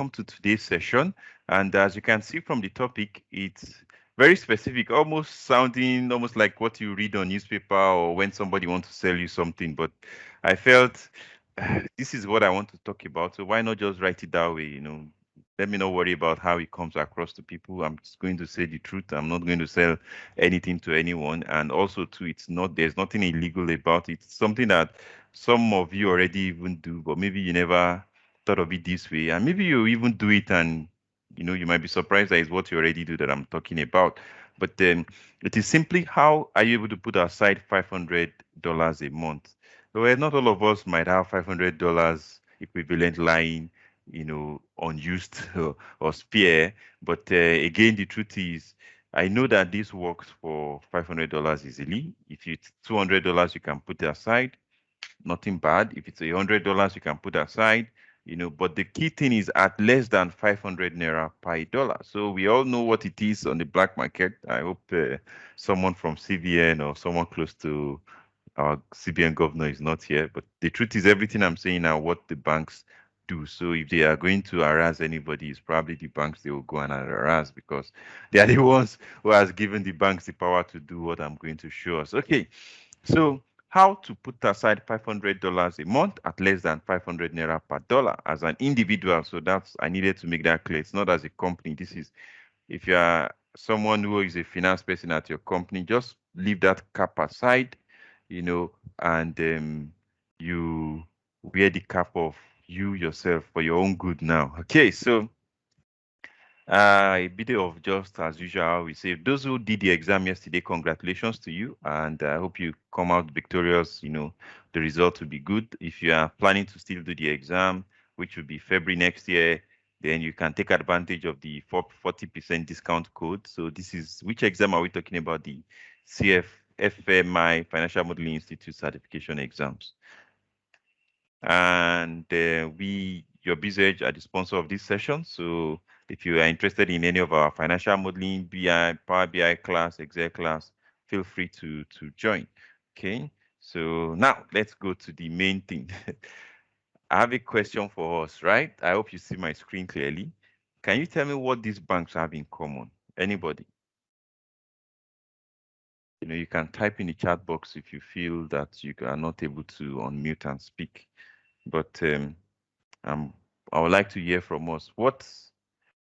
welcome to today's session. And as you can see from the topic, it's very specific, almost sounding almost like what you read on newspaper or when somebody wants to sell you something. But I felt this is what I want to talk about. So why not just write it that way? Let me not worry about how it comes across to people. I'm just going to say the truth. I'm not going to sell anything to anyone. And also, too, there's nothing illegal about it. It's something that some of you already even do, but maybe you never thought of it this way. And maybe you even do it and, you might be surprised that it's what you already do that I'm talking about. But then it is simply how are you able to put aside $500 a month? Well, not all of us might have $500 equivalent lying, unused or spare. But again, the truth is, I know that this works for $500 easily. If it's $200, you can put it aside. Nothing bad. If it's $100, you can put aside. But the key thing is at less than 500 naira per dollar. So we all know what it is on the black market. I hope someone from CBN or someone close to our CBN governor is not here. But the truth is, everything I'm saying now, what the banks do. So if they are going to harass anybody, it's probably the banks they will go and harass because they are the ones who has given the banks the power to do what I'm going to show us. Okay, so how to put aside $500 a month at less than 500 naira per dollar as an individual. So I needed to make that clear. It's not as a company. This is if you are someone who is a finance person at your company, just leave that cap aside, and you wear the cap of you yourself for your own good now. Okay, so a bit of just as usual, we say those who did the exam yesterday, congratulations to you, and I hope you come out victorious. The result will be good. If you are planning to still do the exam, which will be February next year, then you can take advantage of the 40% discount code. So this is, which exam are we talking about? The FMI Financial Modeling Institute certification exams. And UrBizEdge are the sponsor of this session. So if you are interested in any of our financial modeling, BI, Power BI class, Excel class, feel free to join. Okay, so now let's go to the main thing. I have a question for us, right? I hope you see my screen clearly. Can you tell me what these banks have in common? Anybody? You can type in the chat box if you feel that you are not able to unmute and speak. But I would like to hear from us. What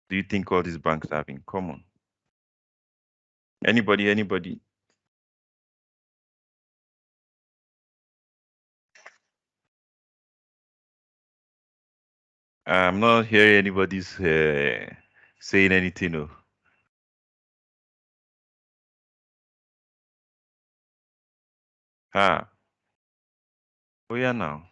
do you think all these banks have in common? Anybody? I'm not hearing anybody's saying anything. No. Oh yeah, now.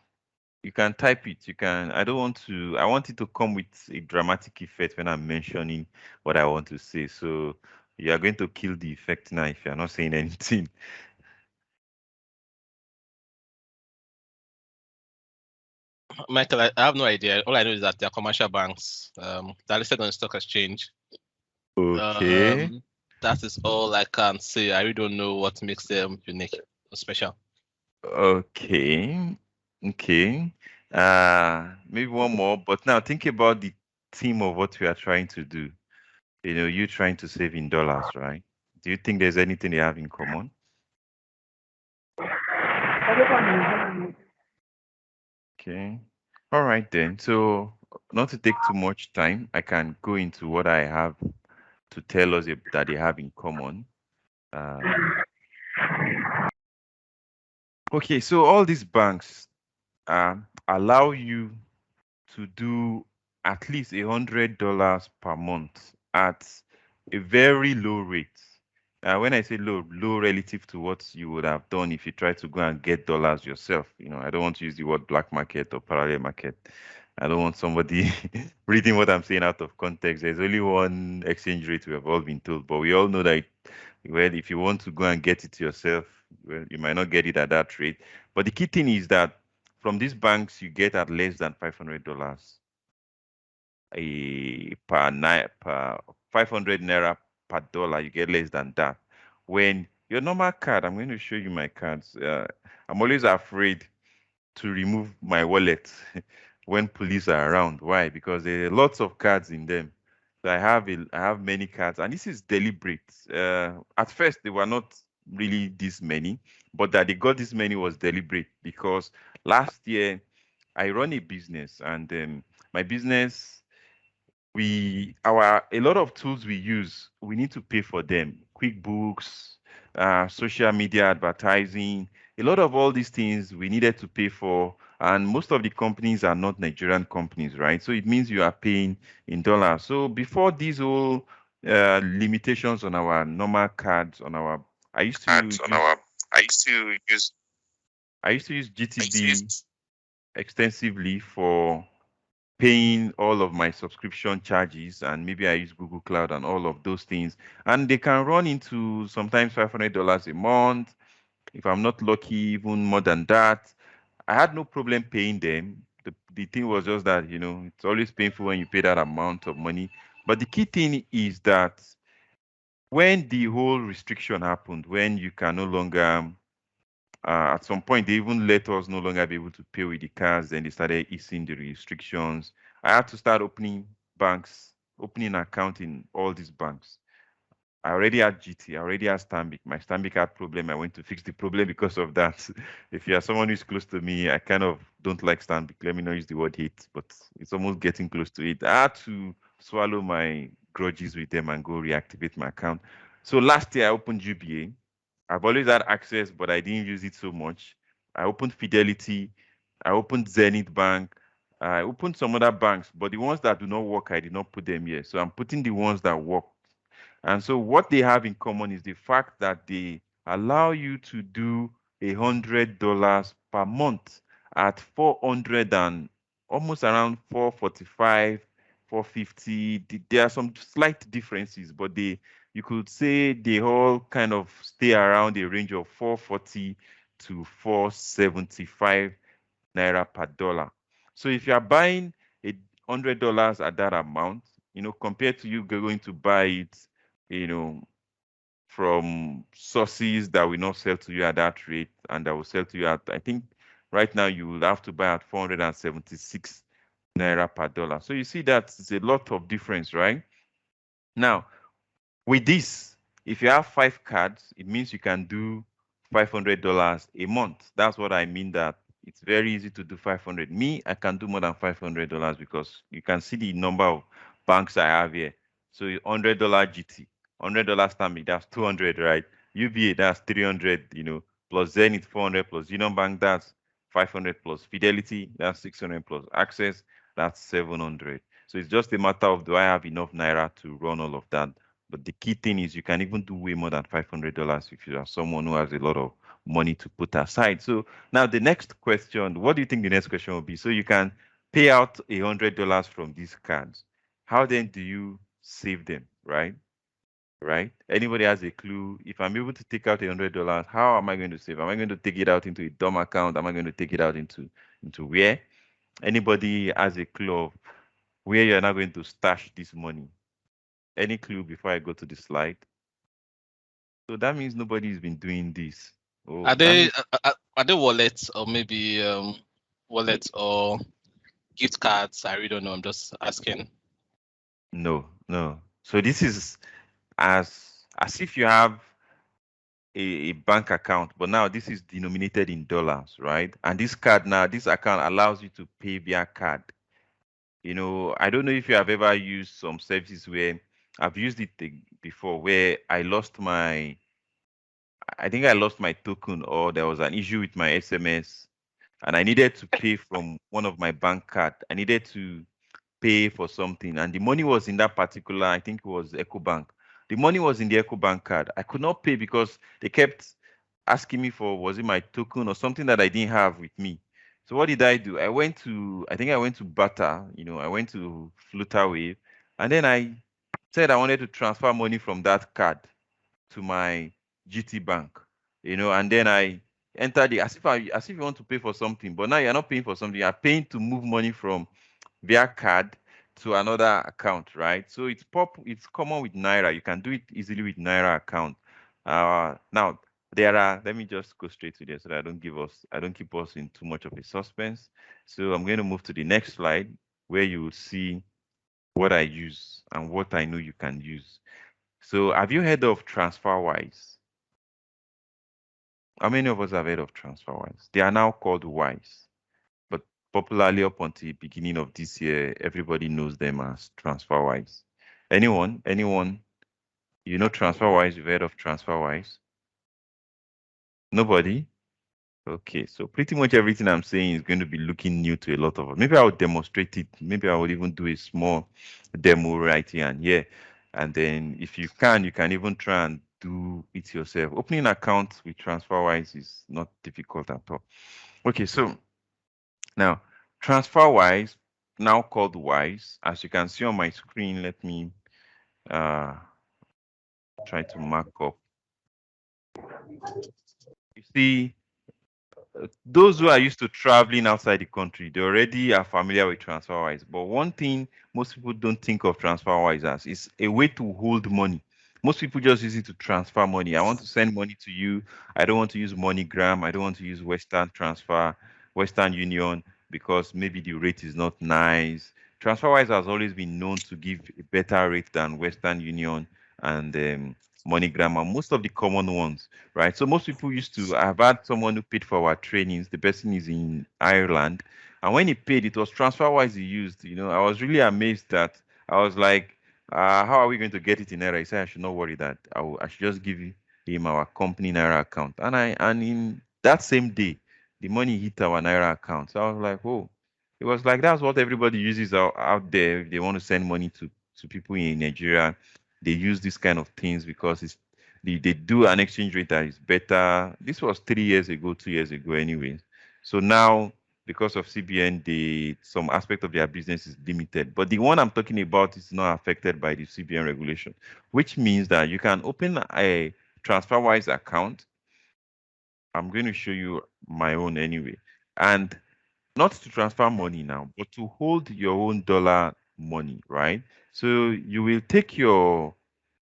You can type it. You can. I want it to come with a dramatic effect when I'm mentioning what I want to say. So you are going to kill the effect now if you're not saying anything. Michael, I have no idea. All I know is that they're commercial banks. They're listed on the stock exchange. Okay. That is all I can say. I really don't know what makes them unique or special. Okay. Maybe one more, but now think about the theme of what we are trying to do. You're trying to save in dollars, right? Do you think there's anything they have in common? Okay. All right then. So not to take too much time, I can go into what I have to tell us that they have in common. Okay, so all these banks allow you to do at least $100 per month at a very low rate. When I say low relative to what you would have done if you try to go and get dollars yourself. I don't want to use the word black market or parallel market. I don't want somebody reading what I'm saying out of context. There's only one exchange rate we have all been told, but we all know that if you want to go and get it yourself, well, you might not get it at that rate. But the key thing is that from these banks, you get at less than $500 per 500 naira per dollar. You get less than that. When your normal card, I'm going to show you my cards. I'm always afraid to remove my wallet when police are around. Why? Because there are lots of cards in them. So I have many cards, and this is deliberate. At first, they were not really this many, but that they got this many was deliberate because last year I run a business, and my business, a lot of tools we use, we need to pay for them. QuickBooks, social media advertising, a lot of all these things we needed to pay for. And most of the companies are not Nigerian companies, right? So it means you are paying in dollars. So before these whole limitations on our normal cards, I used to Cards on use our. I used to use. I used to use I used to GTB use. extensively for paying all of my subscription charges, and maybe I use Google Cloud and all of those things. And they can run into sometimes $500 a month. If I'm not lucky, even more than that. I had no problem paying them. The thing was just that, it's always painful when you pay that amount of money. But the key thing is that when the whole restriction happened, when you can no longer at some point, they even let us no longer be able to pay with the cards. Then they started easing the restrictions. I had to start opening account in all these banks. I already had GT, I already had Stanbic. My Stanbic had problem. I went to fix the problem because of that. If you are someone who's close to me, I kind of don't like Stanbic. Let me not use the word hate, but it's almost getting close to it. I had to swallow my grudges with them and go reactivate my account. So last year I opened UBA. I've always had access, but I didn't use it so much. I opened Fidelity. I opened Zenith Bank. I opened some other banks, but the ones that do not work, I did not put them here. So I'm putting the ones that work. And so what they have in common is the fact that they allow you to do $100 per month at 400 and almost around 445, 450. There are some slight differences, but you could say they all kind of stay around a range of 440 to 475 naira per dollar. So if you are buying $100 at that amount, compared to you going to buy it, you know, from sources that will not sell to you at that rate and that will sell to you at, I think right now you will have to buy at 476 naira per dollar. So you see that it's a lot of difference, right? Now, with this, if you have 5 cards, it means you can do $500 a month. That's what I mean, that it's very easy to do 500. Me, I can do more than $500 because you can see the number of banks I have here. So $100 GT, $100 Stanbic, that's 200, right? UBA, that's 300, plus Zenith 400, plus Union Bank, that's 500, plus Fidelity, that's 600, plus Access, that's 700. So it's just a matter of, do I have enough Naira to run all of that? But the key thing is you can even do way more than $500 if you are someone who has a lot of money to put aside. So now the next question, what do you think the next question will be? So you can pay out $100 from these cards. How then do you save them, right? Right? Anybody has a clue? If I'm able to take out $100, how am I going to save? Am I going to take it out into a dumb account? Am I going to take it out into where? Anybody has a clue of where you're not going to stash this money? Any clue before I go to the slide? So that means nobody's been doing this. Oh, Are that they means are they wallets or maybe wallets or gift cards? I really don't know. I'm just asking. no, no. So this is as if you have a bank account, but now this is denominated in dollars, right? And this account allows you to pay via card. I don't know if you have ever used some services where I've used it before, where I think I lost my token, or there was an issue with my SMS, and I needed to pay from one of my bank card. I needed to pay for something, and the money was in that particular, I think it was EcoBank. The money was in the EcoBank card. I could not pay because they kept asking me for, was it my token or something that I didn't have with me. So what did I do? I think I went to Bata, I went to Flutterwave, and then I said I wanted to transfer money from that card to my GT Bank, and then I entered as if you want to pay for something, but now you're not paying for something, you're paying to move money from via card to another account, right? So it's common with Naira. You can do it easily with Naira account. Now There are, let me just go straight to there so that I don't keep us in too much of a suspense. So I'm going to move to the next slide where you will see what I use and what I know you can use. So have you heard of Transferwise? How many of us have heard of Transferwise? They are now called Wise, but popularly up until the beginning of this year, everybody knows them as Transferwise. Anyone? You know Transferwise? You've heard of Transferwise? Nobody? Okay, so pretty much everything I'm saying is going to be looking new to a lot of us. Maybe I would demonstrate it. Maybe I would even do a small demo right here and here. And then if you can even try and do it yourself. Opening accounts with Transferwise is not difficult at all. Okay, so now Transferwise, now called Wise, as you can see on my screen, let me try to mark up. You see, those who are used to traveling outside the country, they already are familiar with Transferwise. But one thing most people don't think of Transferwise as is a way to hold money. Most people just use it to transfer money. I want to send money to you. I don't want to use MoneyGram. I don't want to use Western Transfer, Western Union, because maybe the rate is not nice. Transferwise has always been known to give a better rate than Western Union and MoneyGram and most of the common ones, right? So most people used to, I've had someone who paid for our trainings. The person is in Ireland. And when he paid, it was Transferwise he used. You know, I was really amazed that I was like, how are we going to get it in Naira? He said, I should not worry that. I should just give him our company Naira account. And in that same day, the money hit our Naira account. So I was like, oh, it was like that's what everybody uses out there. If they want to send money to people in Nigeria, they use this kind of things because they do an exchange rate that is better. This was 3 years ago, 2 years ago, anyways. So now, because of CBN, some aspect of their business is limited. But the one I'm talking about is not affected by the CBN regulation, which means that you can open a Transferwise account. I'm going to show you my own anyway. And not to transfer money now, but to hold your own dollar money, right? So you will take your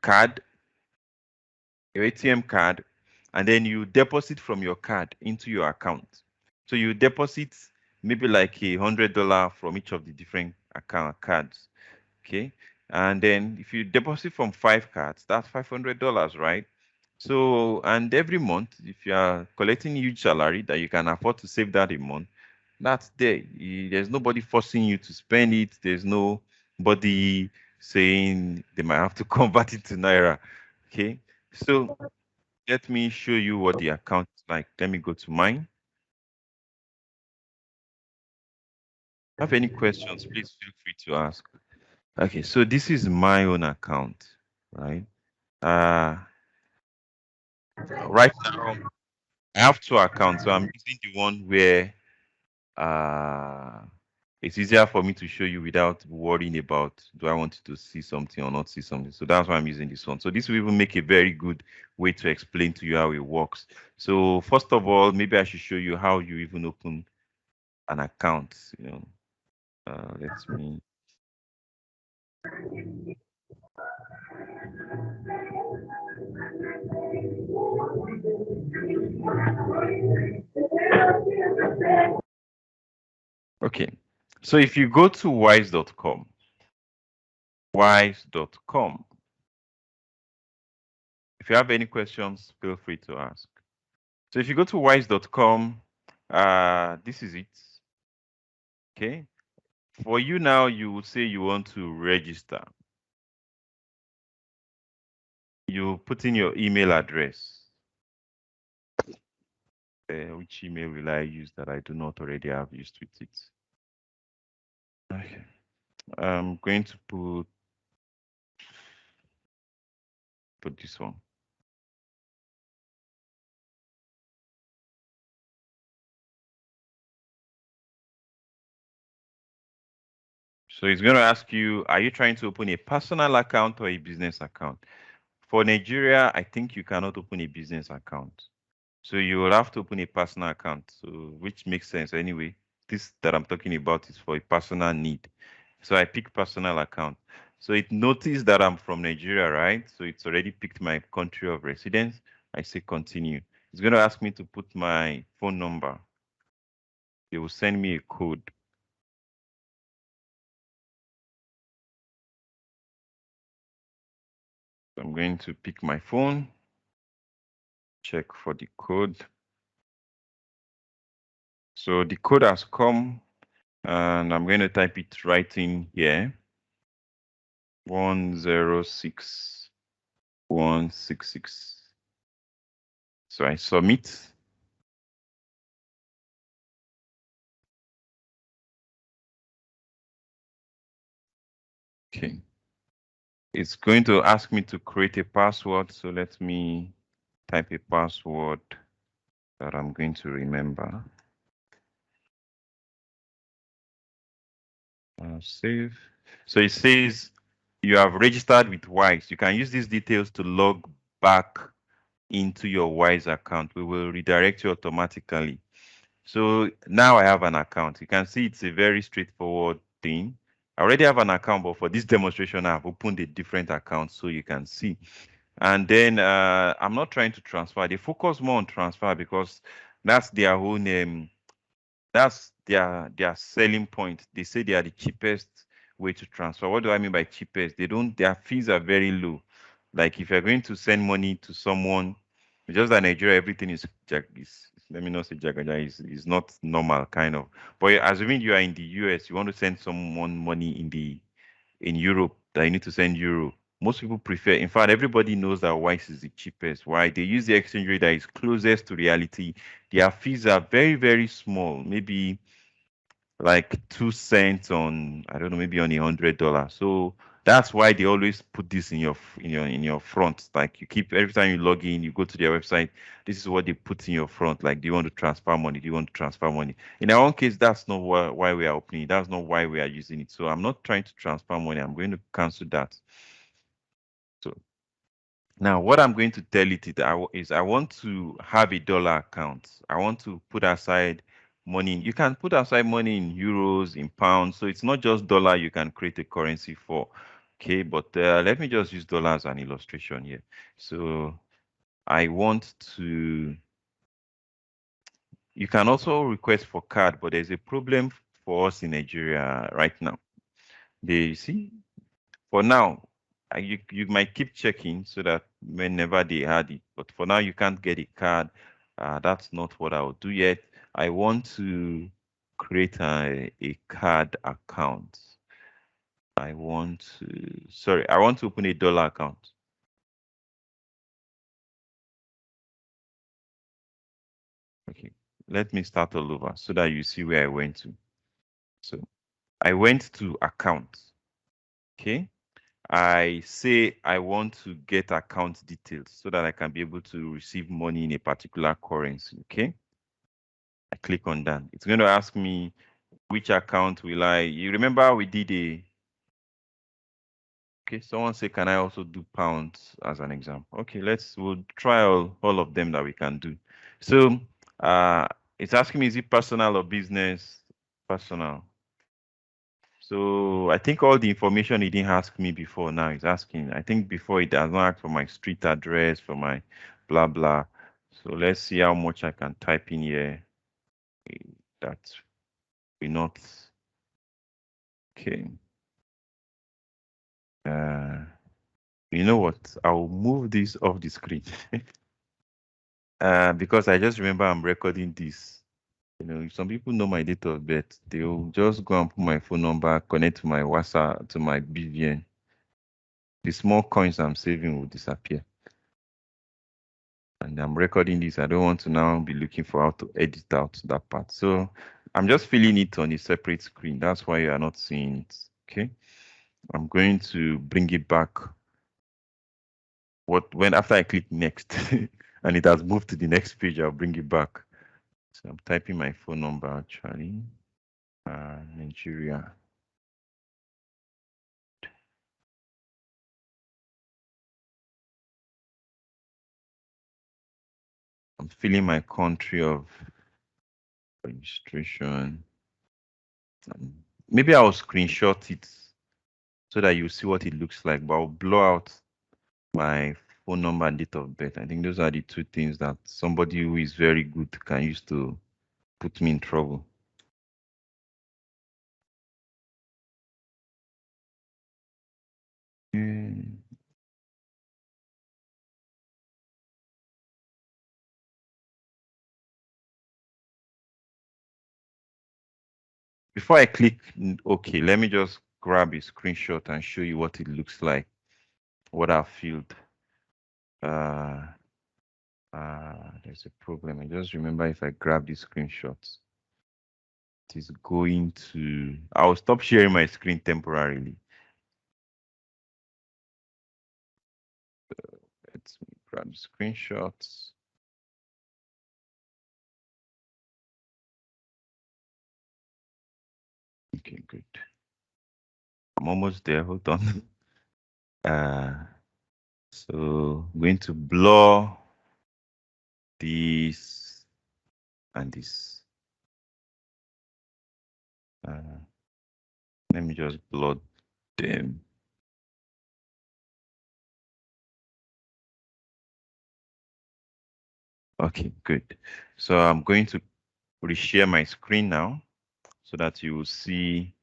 card, your ATM card, and then you deposit from your card into your account. So you deposit maybe like $100 from each of the different account cards, okay? And then if you deposit from 5 cards, that's $500, right? So, and every month, if you are collecting huge salary that you can afford to save that a month, that's there. There's nobody forcing you to spend it. There's nobody saying they might have to convert it to Naira. Okay. So let me show you what the account is like. Let me go to mine. Have any questions, please feel free to ask. Okay, so this is my own account, right? Right now I have 2 accounts, so I'm using the one where it's easier for me to show you without worrying about do I want you to see something or not see something. So that's why I'm using this one. So this will even make a very good way to explain to you how it works. So first of all, maybe I should show you how you even open an account. You know, let me. Okay, so if you go to wise.com, if you have any questions, feel free to ask. So if you go to wise.com, this is it. Okay. For you now, you would say you want to register. You put in your email address. Which email will I use that I do not already have used with it? Okay. I'm going to put this one. So it's going to ask you, are you trying to open a personal account or a business account? For Nigeria, I think you cannot open a business account. So you will have to open a personal account, so which makes sense anyway. This that I'm talking about is for a personal need. So I pick personal account. So it noticed that I'm from Nigeria, right? So it's already picked my country of residence. I say continue. It's going to ask me to put my phone number. They will send me a code. So I'm going to pick my phone, check for the code. So the code has come, and I'm going to type it right in here. 106166. So I submit. Okay. It's going to ask me to create a password. So let me type a password that I'm going to remember. Save. So it says you have registered with Wise. You can use these details to log back into your Wise account. We will redirect you automatically. So now I have an account. You can see it's a very straightforward thing. I already have an account, but for this demonstration, I've opened a different account so you can see. And then I'm not trying to transfer. They focus more on transfer because that's their own that's their selling point. They say they are the cheapest way to transfer. What do I mean by cheapest? Their fees are very low. Like if you're going to send money to someone, just that Nigeria, everything is let me not say jagaja, is not normal kind of. But assuming you are in the US, you want to send someone money in Europe that you need to send euro. Most people prefer, in fact, everybody knows that Wise is the cheapest. Why? They use the exchange rate that is closest to reality. Their fees are very, very small, maybe like 2 cents on, I don't know, maybe on $100. So that's why they always put this in your front. Like you keep every time you log in, you go to their website. This is what they put in your front. Like, do you want to transfer money? Do you want to transfer money? In our own case, that's not why we are opening it. That's not why we are using it. So I'm not trying to transfer money. I'm going to cancel that. So now what I'm going to tell it is I want to have a dollar account. I want to put aside money. You can put aside money in euros, in pounds. So it's not just dollar you can create a currency for. Okay, but let me just use dollar as an illustration here. So I want to, you can also request for card, but there's a problem for us in Nigeria right now. They see, for now, you might keep checking so that whenever they had it, but for now you can't get a card. That's not what I'll do yet. I want to create a card account. I want to open a dollar account. Okay, let me start all over so that you see where I went to. So I went to account. Okay. I say I want to get account details so that I can be able to receive money in a particular currency. Okay. I click on that. It's going to ask me which account will I. You remember we did okay, someone say, can I also do pounds as an example? Okay, we'll try all of them that we can do. So it's asking me, is it personal or business? Personal. So I think all the information he didn't ask me before now is asking. I think before it does not ask for my street address, for my blah blah. So let's see how much I can type in here. That will not. Okay. You know what? I'll move this off the screen because I just remember I'm recording this. You know, if some people know my date of birth, they'll just go and put my phone number, connect to my WhatsApp, to my BVN. The small coins I'm saving will disappear. And I'm recording this. I don't want to now be looking for how to edit out that part. So I'm just filling it on a separate screen. That's why you are not seeing it. Okay. I'm going to bring it back. After I click next and it has moved to the next page, I'll bring it back. So I'm typing my phone number actually. Nigeria. I'm filling my country of registration. Maybe I'll screenshot it so that you see what it looks like, but I'll blow out my phone number and date of birth. I think those are the two things that somebody who is very good can use to put me in trouble. Before I click OK, let me just grab a screenshot and show you what it looks like, what I've filled. There's a problem. I just remember if I grab these screenshots, it is going to, I'll stop sharing my screen temporarily. Let's grab screenshots. Okay, good. I'm almost there. Hold on. So I'm going to blur this and this. Let me just blur them. Okay, good. So I'm going to reshare my screen now so that you will see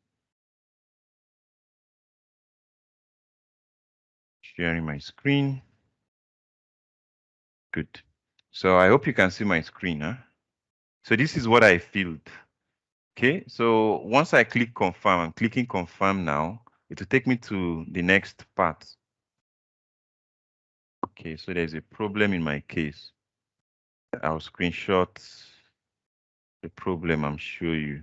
sharing my screen. Good. So I hope you can see my screen. Huh? So this is what I filled. Okay, so once I click confirm, I'm clicking confirm now. It will take me to the next part. Okay, so there's a problem in my case. I'll screenshot the problem I'm showing you.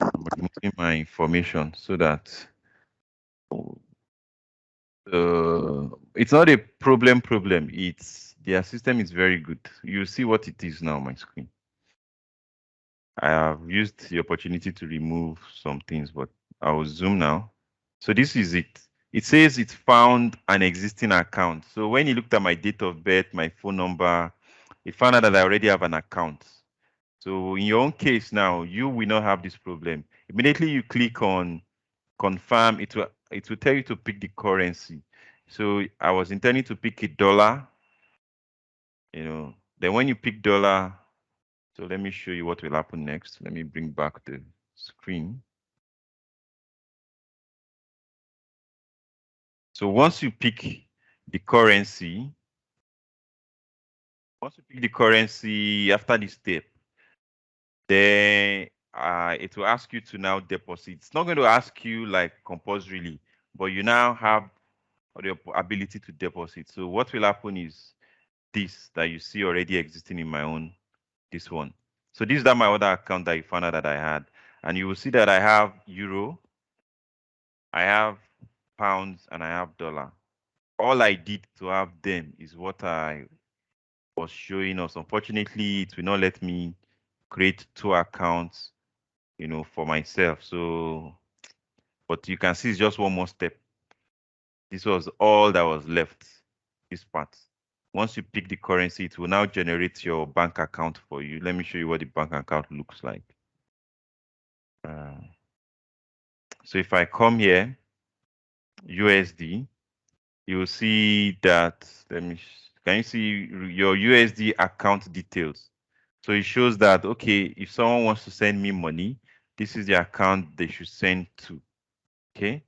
I'm removing my information so that it's not a problem. It's their system is very good. You see what it is now on my screen. I have used the opportunity to remove some things, but I will zoom now. So this is it. It says it found an existing account. So when you looked at my date of birth, my phone number, it found out that I already have an account. So in your own case now, you will not have this problem. Immediately you click on confirm, it will tell you to pick the currency. So I was intending to pick $1, then when you pick $, so let me show you what will happen next. Let me bring back the screen. So once you pick the currency, after this step, then it will ask you to now deposit. It's not going to ask you like compulsorily, but you now have the ability to deposit. So what will happen is this that you see already existing in my own, this one. So this is my other account that you found out that I had. And you will see that I have euro, I have pounds, and I have dollar. All I did to have them is what I was showing us. Unfortunately, it will not let me create two accounts, for myself. So, but you can see it's just one more step. This was all that was left, this part. Once you pick the currency, it will now generate your bank account for you. Let me show you what the bank account looks like. So if I come here, USD, you'll see that, can you see your USD account details? So it shows that, okay, if someone wants to send me money, this is the account they should send to, okay?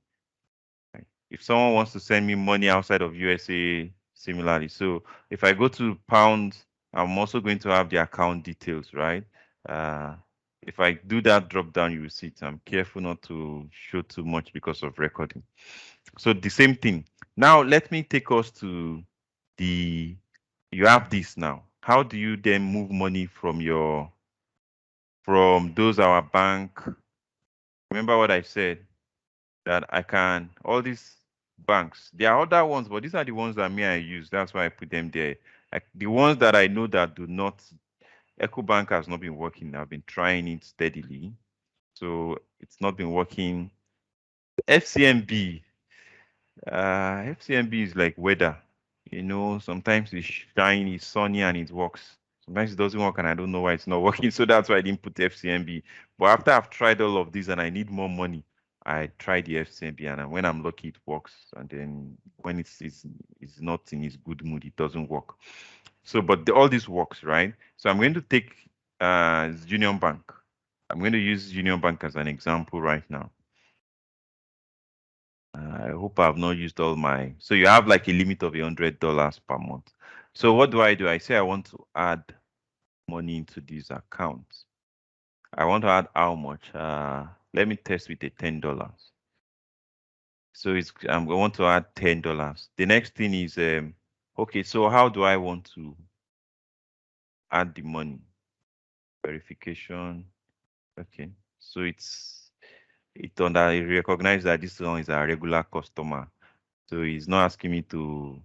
If someone wants to send me money outside of USA, similarly. So if I go to pounds, I'm also going to have the account details, right? If I do that drop down, you will see it. I'm careful not to show too much because of recording. So the same thing. Now let me take us to you have this now. How do you then move money from those our bank? Remember what I said, that I can, all these banks, there are other ones, but these are the ones that I use. That's why I put them there. Like the ones that I know that do not, EcoBank has not been working. I've been trying it steadily. So it's not been working. FCMB is like weather. Sometimes it's shiny, it's sunny, and it works. Sometimes it doesn't work, and I don't know why it's not working. So that's why I didn't put FCMB. But after I've tried all of these and I need more money, I try the FCMB, and when I'm lucky, it works. And then when it's not in its good mood, it doesn't work. So, but all this works, right? So I'm going to take Union Bank. I'm going to use Union Bank as an example right now. I hope I've not used all my. So you have like a limit of $100 per month. So what do? I say I want to add money into this account. I want to add how much? Let me test with a $10. So I want to add $10. The next thing is okay. So how do I want to add the money? Verification. Okay. So it recognize that this one is a regular customer. So it's not asking me to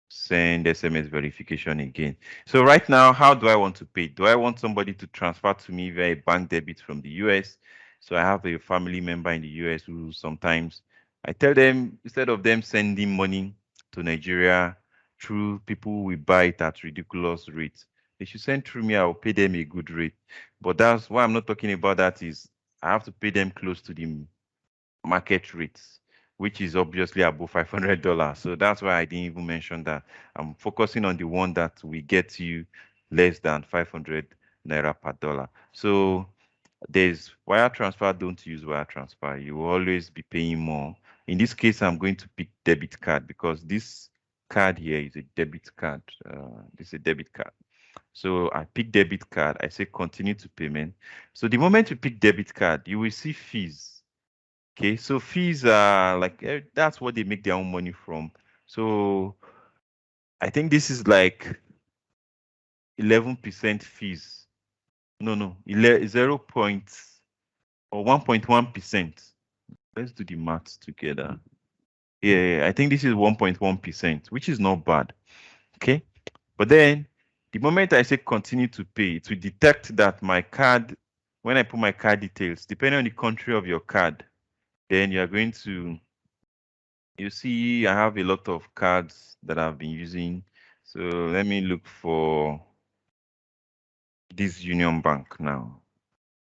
send SMS verification again. So right now, how do I want to pay? Do I want somebody to transfer to me via bank debit from the US? So I have a family member in the US who sometimes I tell them, instead of them sending money to Nigeria through people who will buy it at ridiculous rates, they should send through me. I'll pay them a good rate. But that's why I'm not talking about that is I have to pay them close to the market rates, which is obviously above $500. So that's why I didn't even mention that. I'm focusing on the one that we get you less than 500 naira per dollar. So there's wire transfer. Don't use wire transfer. You will always be paying more. In this case, I'm going to pick debit card because this card here is a debit card. This is a debit card. So I pick debit card. I say continue to payment. So the moment you pick debit card, you will see fees. Okay, so fees are like that's what they make their own money from. So I think this is like 11% fees. No, 0 point or 1.1%. Let's do the maths together. Yeah, I think this is 1.1%, which is not bad. Okay, but then the moment I say continue to pay, it will detect that my card, when I put my card details, depending on the country of your card, then you are going to you see I have a lot of cards that I've been using. So let me look for this Union Bank now.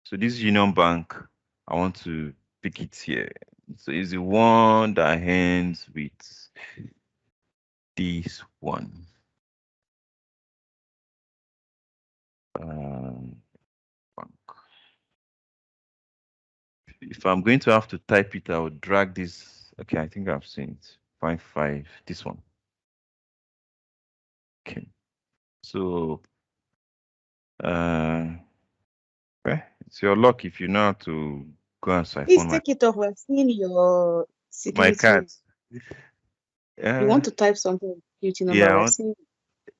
So this Union Bank, I want to pick it here. So it's the one that ends with this one. Bank. If I'm going to have to type it, I will drag this. Okay, I think I've seen it. 5, this one. Okay. So it's your luck if you know how to go and Please siphon take it off. We're seeing your my security. cards. You want to type something security number. Yeah, We're seeing.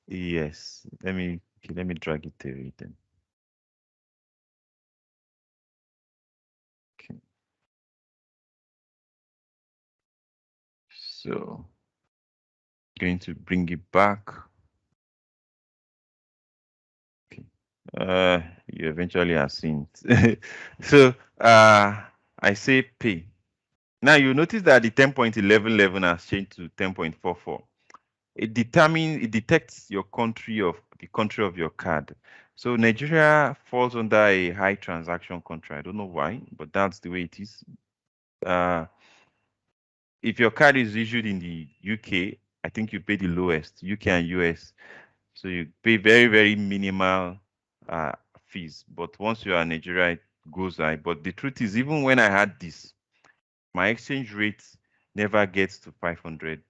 yes. Let me drag it to it then. Okay. So going to bring it back. Okay. You eventually have seen it. So I say pay. Now you notice that the 10.1111 has changed to 10.44. It detects your country of the country of your card. So Nigeria falls under a high transaction country. I don't know why, but that's the way it is. If your card is issued in the UK, I think you pay the lowest, UK and US. So you pay very, very minimal fees. But once you are in Nigeria, it goes high. But the truth is, even when I had this, my exchange rate never gets to 500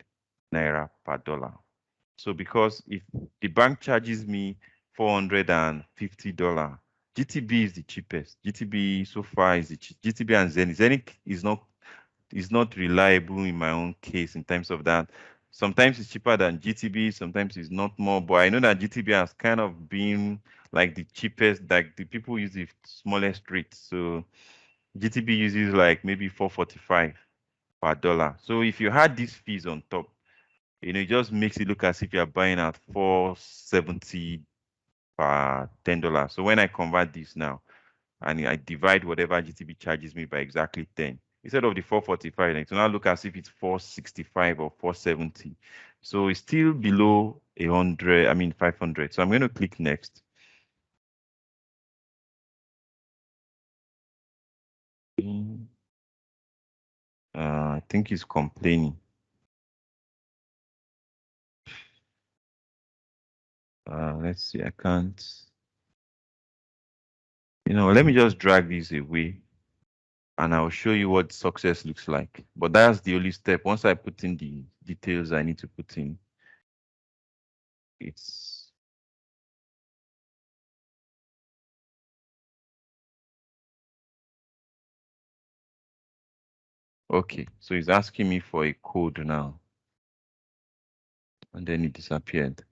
naira per dollar. So because if the bank charges me $450, GTB is the cheapest. GTB so far is the GTB and Zenith. Zenith is not reliable in my own case in terms of that. Sometimes it's cheaper than GTB, sometimes it's not more, but I know that GTB has kind of been like the cheapest, like the people use the smallest rate. So GTB uses like maybe 445 per dollar. So if you had these fees on top, it just makes it look as if you're buying at 470 per $10. So when I convert this now and I divide whatever GTB charges me by exactly 10, instead of the 445, it will now look as if it's 465 or 470. So it's still below 500. So I'm going to click next. I think he's complaining. Let's see, I can't. Let me just drag this away and I'll show you what success looks like. But that's the only step. Once I put in the details I need to put in, it's okay. So he's asking me for a code now. And then it disappeared.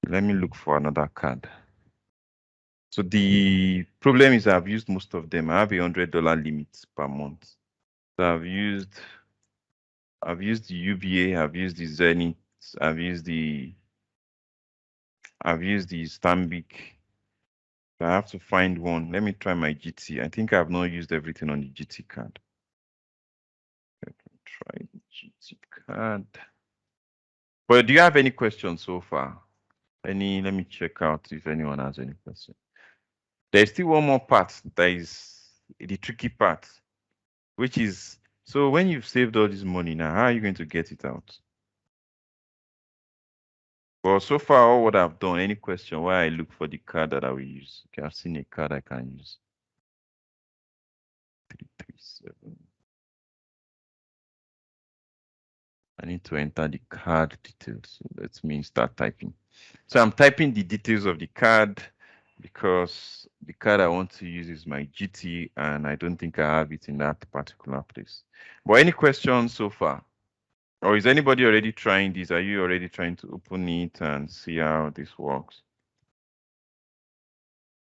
Let me look for another card. So the problem is I've used most of them. I have $100 limit per month. So I've used the UBA, I've used the Zenith, I've used the Stanbic. So I have to find one. Let me try my GT. I think I've not used everything on the GT card. Let me try the GT card. But do you have any questions so far? Let me check out if anyone has any questions. There's still one more part that is the tricky part, which is, so when you've saved all this money now, how are you going to get it out? Well, so far, all what I've done, any question why I look for the card that I will use? Okay, I've seen a card I can use. 337. I need to enter the card details. So let me start typing. So I'm typing the details of the card because the card I want to use is my GT and I don't think I have it in that particular place. But any questions so far? Or is anybody already trying this? Are you already trying to open it and see how this works?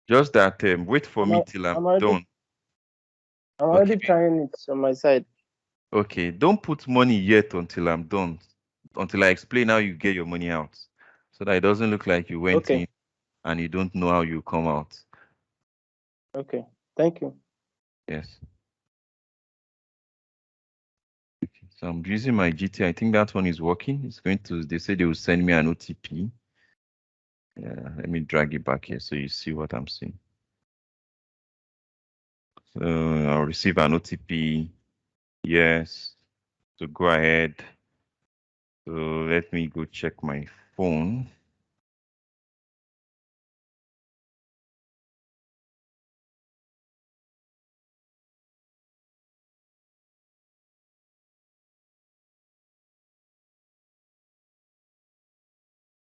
Just that wait for me till I'm done. I'm already trying it on my side. Okay, don't put money yet until I'm done. Until I explain how you get your money out. So that it doesn't look like you went in and you don't know how you come out. Okay, thank you. Yes. Okay. So I'm using my GT. I think that one is working. It's going to, they say they will send me an OTP. Yeah, let me drag it back here so you see what I'm seeing. So I'll receive an OTP. Yes. So go ahead. So let me go check my phone.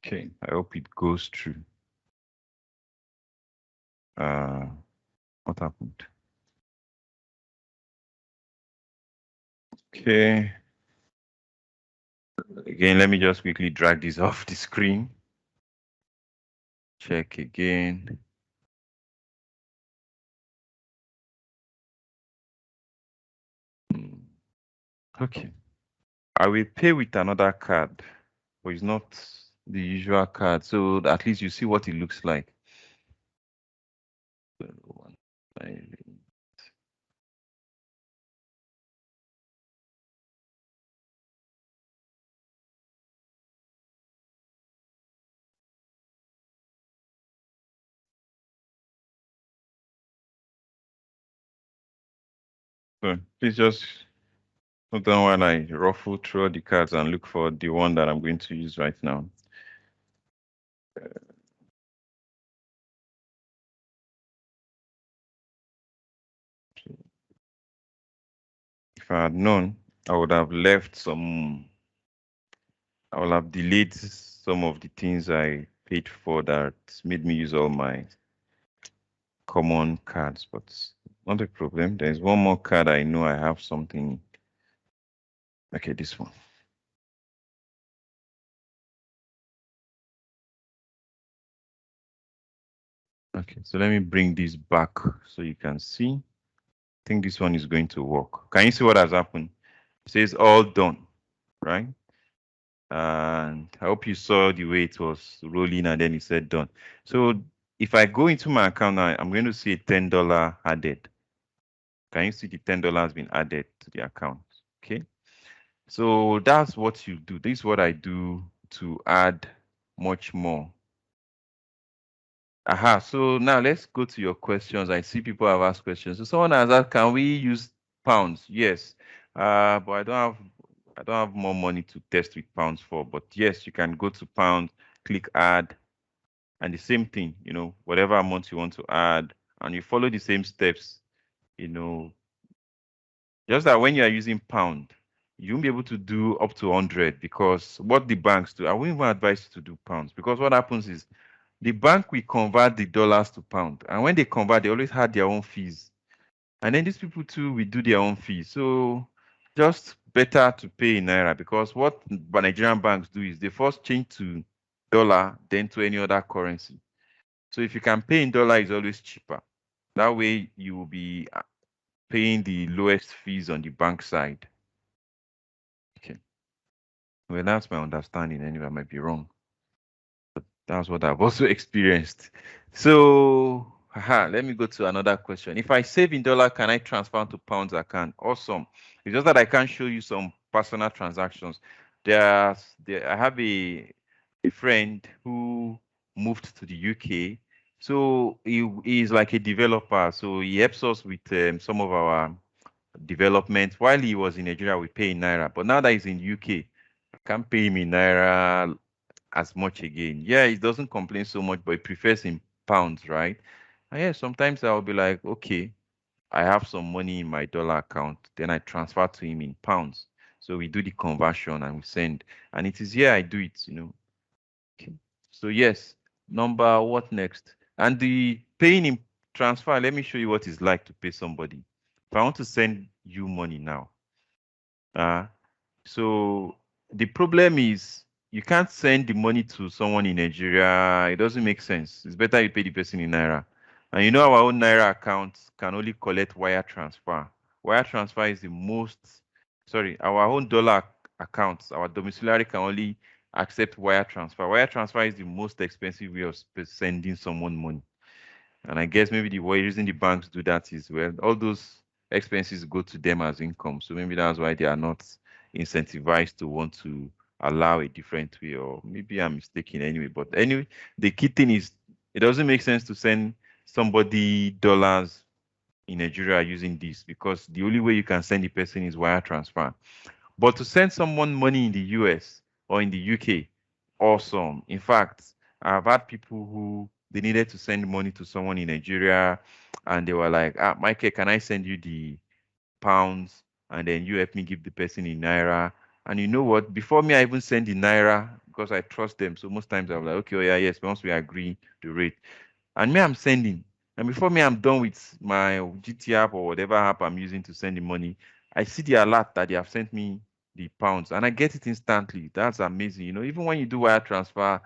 Okay, I hope it goes through. What happened? Okay. Again, let me just quickly drag this off the screen. Check again. Okay. I will pay with another card, but it's not the usual card. So at least you see what it looks like. So please just hold on while I ruffle through the cards and look for the one that I'm going to use right now. If I had known, I would have left some, I would have delayed some of the things I paid for that made me use all my common cards, but not a problem. There's one more card I know I have something. Okay, this one. Okay, so let me bring this back so you can see. I think this one is going to work. Can you see what has happened? It says all done, right? And I hope you saw the way it was rolling and then it said done. So if I go into my account now, I'm going to see a $10 added. Can you see the $10 has been added to the account? Okay. So that's what you do. This is what I do to add much more. Aha, so now let's go to your questions. I see people have asked questions. So someone has asked, can we use pounds, yes. But I don't have more money to test with pounds for. But yes, you can go to pounds, click add, and the same thing, whatever amount you want to add, and you follow the same steps, just that when you are using pound, you won't be able to do up to 100 because what the banks do, I wouldn't even advise you to do pounds because what happens is the bank will convert the dollars to pound. And when they convert, they always had their own fees. And then these people too will do their own fees. So just better to pay in Naira because what Nigerian banks do is they first change to dollar, then to any other currency. So if you can pay in dollar, it's always cheaper. That way you will be paying the lowest fees on the bank side. Okay. Well, that's my understanding anyway. I might be wrong. But that's what I've also experienced. So let me go to another question. If I save in dollar, can I transfer to pounds account? Awesome. It's just that I can't show you some personal transactions. I have a friend who moved to the UK. So he is like a developer. So he helps us with some of our development. While he was in Nigeria, we pay in Naira. But now that he's in UK, I can't pay him in Naira as much again. Yeah, he doesn't complain so much, but he prefers in pounds, right? And yeah, sometimes I'll be like, okay, I have some money in my dollar account, then I transfer to him in pounds. So we do the conversion and we send. And it is here I do it, Okay. So yes, what next? And the paying in transfer, let me show you what it's like to pay somebody. If I want to send you money now, so the problem is you can't send the money to someone in Nigeria. It doesn't make sense. It's better you pay the person in Naira. And our own Naira account can only collect wire transfer. Wire transfer is our own dollar accounts, our domiciliary can only accept wire transfer. Wire transfer is the most expensive way of sending someone money. And I guess maybe the reason the banks do that is, well, all those expenses go to them as income. So maybe that's why they are not incentivized to want to allow a different way, or maybe I'm mistaken anyway. But anyway, the key thing is it doesn't make sense to send somebody dollars in Nigeria using this because the only way you can send the person is wire transfer. But to send someone money in the US or in the UK, awesome. In fact, I've had people who they needed to send money to someone in Nigeria and they were like, Michael, can I send you the pounds and then you help me give the person in Naira? And you know what? Before me, I even send the Naira because I trust them. So most times I'm like, okay, oh yeah, yes, once we agree the rate. And me, I'm sending. And before me, I'm done with my GT app or whatever app I'm using to send the money, I see the alert that they have sent me the pounds and I get it instantly. That's amazing. Even when you do wire transfer,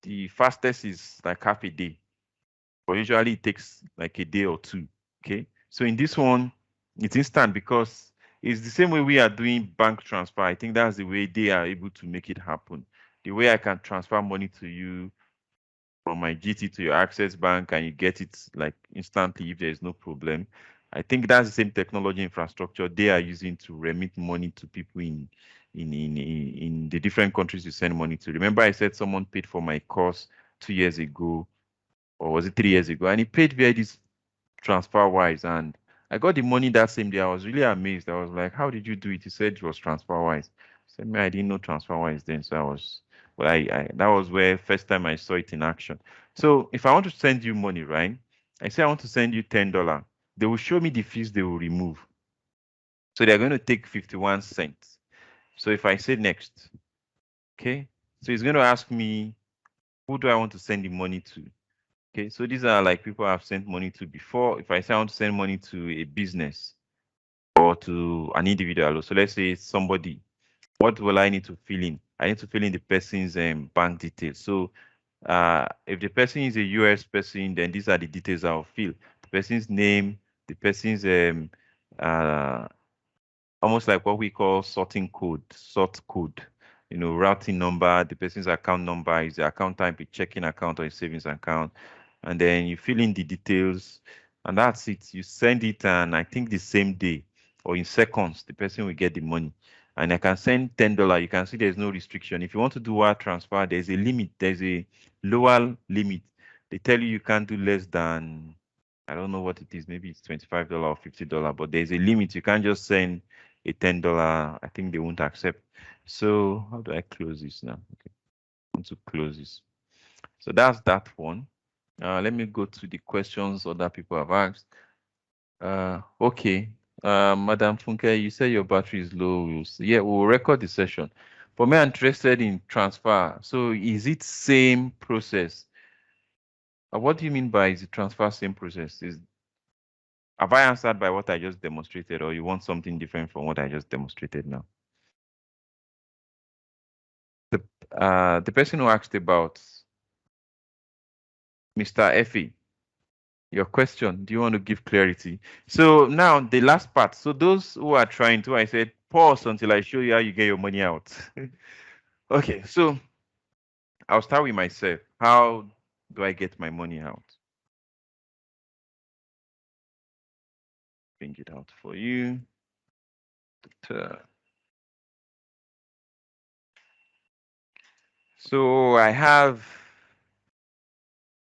the fastest is like half a day. But usually it takes like a day or two. Okay. So in this one, it's instant because it's the same way we are doing bank transfer. I think that's the way they are able to make it happen. The way I can transfer money to you from my GT to your Access Bank and you get it like instantly if there is no problem. I think that's the same technology infrastructure they are using to remit money to people in the different countries you send money to. Remember I said someone paid for my course 2 years ago, or was it 3 years ago? And he paid via this Transferwise and I got the money that same day. I was really amazed. I was like, how did you do it? He said it was Transferwise. I said, I didn't know Transferwise then. So I was, well, that was where first time I saw it in action. So if I want to send you money, right? I say I want to send you $10. They will show me the fees they will remove. So they're going to take 51 cents. So if I say next, okay, so it's going to ask me, who do I want to send the money to? Okay, so these are like people I've sent money to before. If I say I want to send money to a business or to an individual, so let's say somebody, what will I need to fill in? I need to fill in the person's bank details. So if the person is a US person, then these are the details I'll fill. The person's name, the person's almost like what we call sort code, routing number, the person's account number, is the account type a checking account or a savings account. And then you fill in the details and that's it. You send it and I think the same day or in seconds, the person will get the money. And I can send $10. You can see there's no restriction. If you want to do wire transfer, there's a limit. There's a lower limit. They tell you can't do less than I don't know what it is. Maybe it's $25 or $50, but there's a limit. You can't just send a $10. I think they won't accept. So how do I close this now? Okay, I want to close this. So that's that one. Let me go to the questions other people have asked. Okay, Madam Funke, you say your battery is low. Yeah, we'll record the session. For me, I'm interested in transfer. So is it same process? What do you mean by is the transfer same process? Have I answered by what I just demonstrated, or you want something different from what I just demonstrated now? The person who asked about Mr. Effie, your question, do you want to give clarity? So now the last part. So those who are trying to, I said, pause until I show you how you get your money out. Okay, so I'll start with myself. How do I get my money out? Bring it out for you. So I have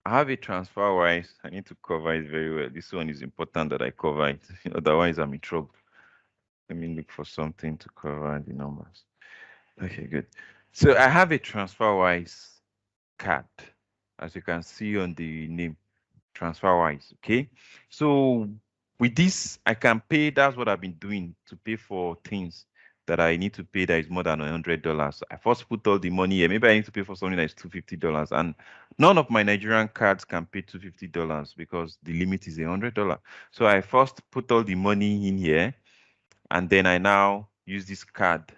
a Transferwise. I need to cover it very well. This one is important that I cover it. Otherwise, I'm in trouble. Let me look for something to cover the numbers. Okay, good. So I have a Transferwise card, as you can see on the name, Transferwise. Okay. So with this, I can pay. That's what I've been doing to pay for things that I need to pay that is more than $100. I first put all the money here. Maybe I need to pay for something that is $250, and none of my Nigerian cards can pay $250 because the limit is $100. So I first put all the money in here, and then I now use this card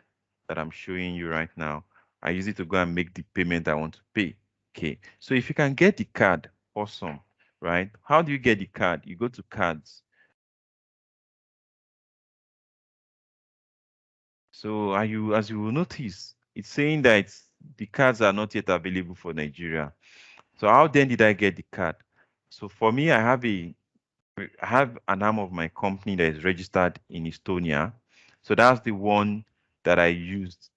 that I'm showing you right now. I use it to go and make the payment I want to pay. Okay, so if you can get the card, awesome, right? How do you get the card? You go to cards. So as you will notice, it's saying that the cards are not yet available for Nigeria. So how then did I get the card? So for me, I have an arm of my company that is registered in Estonia. So that's the one that I used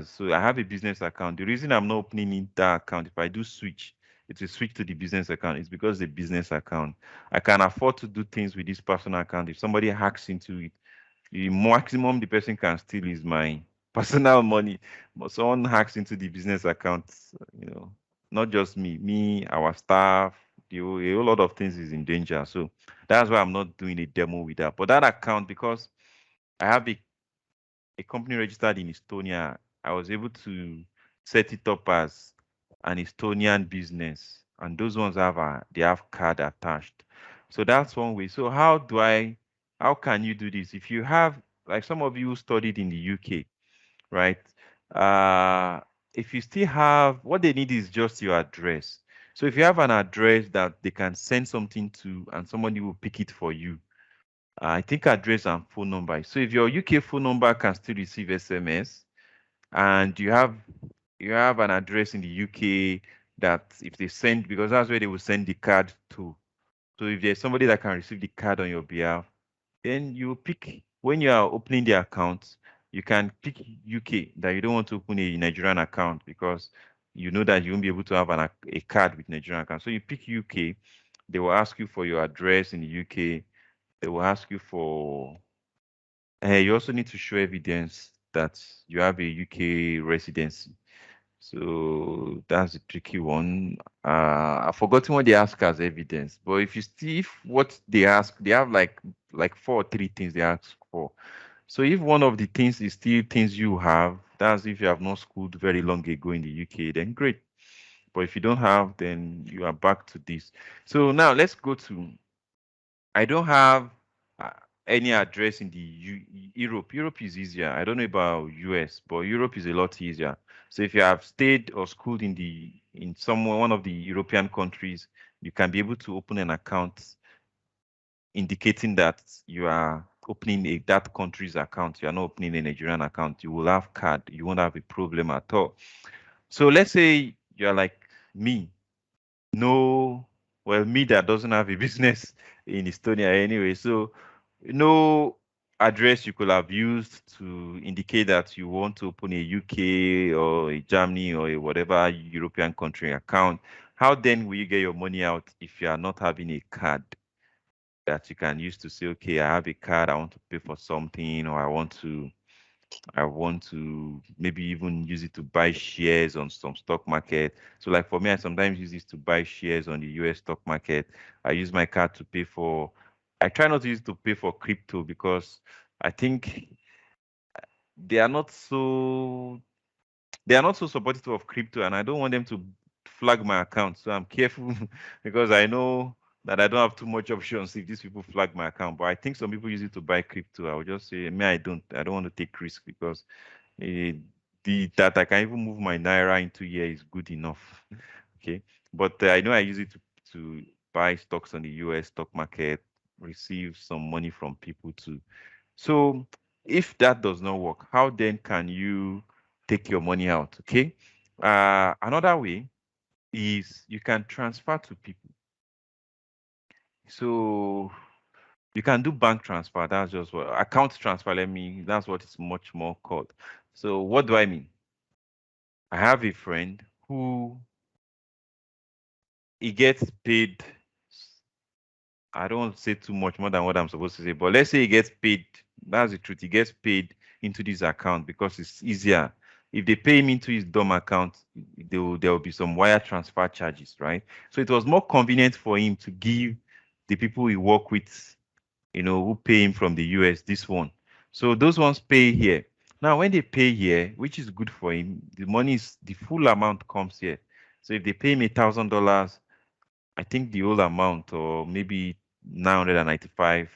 so I have a business account. The reason I'm not opening that account, if I do switch, it will switch to the business account. It's because the business account. I can afford to do things with this personal account. If somebody hacks into it, the maximum the person can steal is my personal money. But someone hacks into the business account, not just me, our staff, a whole lot of things is in danger. So that's why I'm not doing a demo with that. But that account, because I have a company registered in Estonia, I was able to set it up as an Estonian business, and those ones they have card attached. So that's one way. So how can you do this? If you have, like some of you studied in the UK, right? If you still have, what they need is just your address. So if you have an address that they can send something to and somebody will pick it for you, I think address and phone number. So if your UK phone number can still receive SMS, and you have an address in the UK that if they send, because that's where they will send the card to. So if there's somebody that can receive the card on your behalf, then you pick, when you are opening the account, you can pick UK, that you don't want to open a Nigerian account because you know that you won't be able to have a card with Nigerian account. So you pick UK, they will ask you for your address in the UK. They will ask you for, you also need to show evidence that you have a UK residency. So that's a tricky one. I've forgotten what they ask as evidence, but if what they ask, they have like 4 or 3 things they ask for. So if one of the things is still things you have, that's if you have not schooled very long ago in the UK, then great. But if you don't have, then you are back to this. So now let's go to, I don't have any address in the Europe. Europe is easier. I don't know about US, but Europe is a lot easier. So if you have stayed or schooled in one of the European countries, you can be able to open an account indicating that you are opening that country's account. You are not opening a Nigerian account. You will have card. You won't have a problem at all. So let's say you're like me. Me that doesn't have a business in Estonia anyway. So no address you could have used to indicate that you want to open a UK or a Germany or a whatever European country account. How then will you get your money out if you are not having a card? that you can use to say, okay, I have a card, I want to pay for something, or I want to maybe even use it to buy shares on some stock market. So like for me, I sometimes use this to buy shares on the US stock market. I use my card to pay for, I try not to use it to pay for crypto because I think they are not so supportive of crypto, and I don't want them to flag my account. So I'm careful because I know that I don't have too much options if these people flag my account. But I think some people use it to buy crypto. I would just say, me, I don't want to take risk because that I can even move my naira into here is good enough. Okay, but I know I use it to buy stocks on the US stock market, receive some money from people too. So if that does not work, how then can you take your money out? Okay. Another way is you can transfer to people. So you can do bank transfer. That's just what account transfer. That's what it's much more called. So what do I mean? I have a friend who he gets paid. I don't want to say too much more than what I'm supposed to say, but let's say he gets paid. That's the truth. He gets paid into this account because it's easier. If they pay him into his DOM account, there will be some wire transfer charges, right? So it was more convenient for him to give the people he work with, who pay him from the US, this one. So those ones pay here. Now, when they pay here, which is good for him, the full amount comes here. So if they pay him $1,000, I think the whole amount, or maybe $995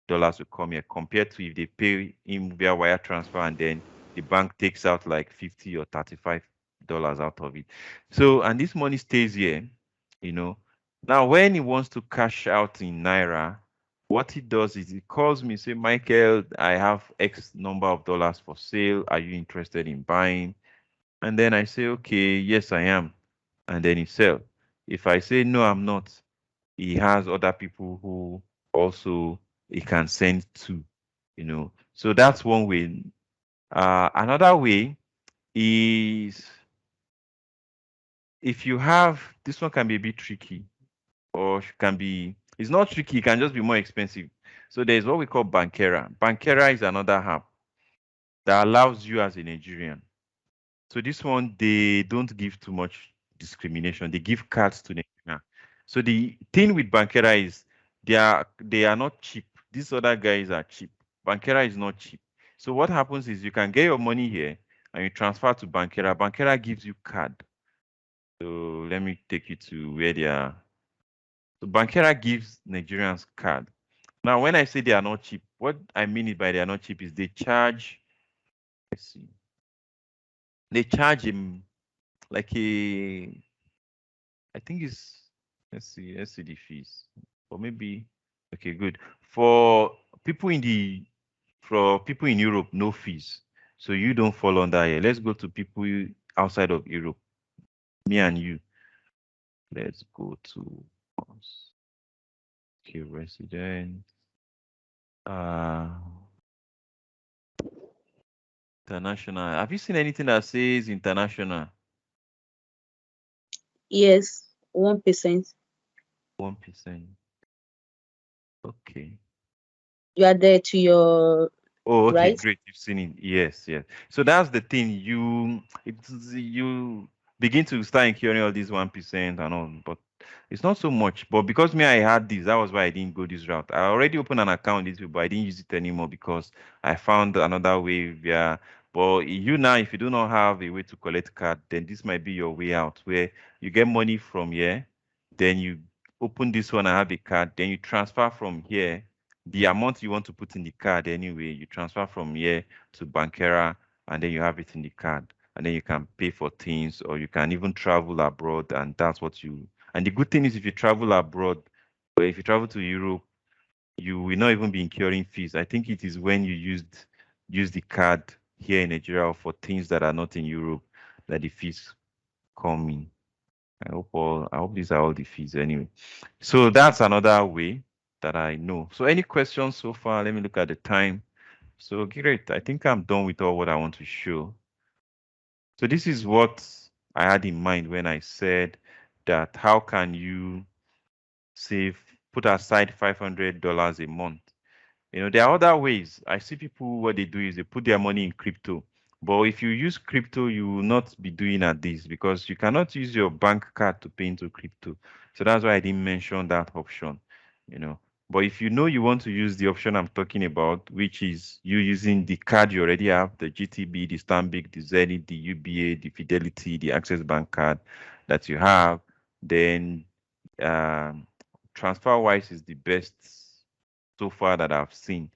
will come here, compared to if they pay him via wire transfer and then the bank takes out like $50 or $35 out of it. So, and this money stays here, Now, when he wants to cash out in Naira, what he does is he calls me, say, Michael, I have X number of dollars for sale. Are you interested in buying? And then I say, okay, yes, I am. And then he sell. If I say, no, I'm not, he has other people who also he can send to, So that's one way. Another way is if you have, this one can be a bit tricky, or it's not tricky, it can just be more expensive. So there's what we call Bankera. Bankera is another app that allows you as a Nigerian. So this one, they don't give too much discrimination. They give cards to Nigeria. So the thing with Bankera is they are not cheap. These other guys are cheap. Bankera is not cheap. So what happens is you can get your money here and you transfer to Bankera. Bankera gives you card. So let me take you to where they are. So Bankera gives Nigerians card. Now, when I say they are not cheap, what I mean by they are not cheap is they charge, let's see, they charge him like I think it's, let's see the fees. Or maybe, okay, good. For people in Europe, no fees. So you don't fall under here. Let's go to people outside of Europe. Me and you. Let's go to okay, resident. International. Have you seen anything that says international? Yes, 1%. 1%. Okay. You are there to your Oh, okay, right. great. You've seen it. Yes, yes. So that's the thing. You begin to start incurring all these 1% and all, but it's not so much. But because me, I had this, that was why I didn't go this route. I already opened an account this week, but I didn't use it anymore because I found another way via. But you now, if you do not have a way to collect card, then this might be your way out, where you get money from here, then you open this one and have a card, then you transfer from here the amount you want to put in the card anyway, you transfer from here to Bankera, and then you have it in the card. And then you can pay for things, or you can even travel abroad, and that's what you. And the good thing is, if you travel abroad, or if you travel to Europe, you will not even be incurring fees. I think it is when you use the card here in Nigeria for things that are not in Europe that the fees come in. I hope these are all the fees anyway. So that's another way that I know. So any questions so far? Let me look at the time. So great. I think I'm done with all what I want to show. So this is what I had in mind when I said that how can you save put aside $500 a month. You know, there are other ways. I see people, what they do is they put their money in crypto. But if you use crypto, you will not be doing at this because you cannot use your bank card to pay into crypto. So that's why I didn't mention that option, you know. But if you know you want to use the option I'm talking about, which is you using the card you already have, the GTB, the Stanbic, the Zenith, the UBA, the Fidelity, the Access Bank card that you have, then Transferwise is the best so far that I've seen.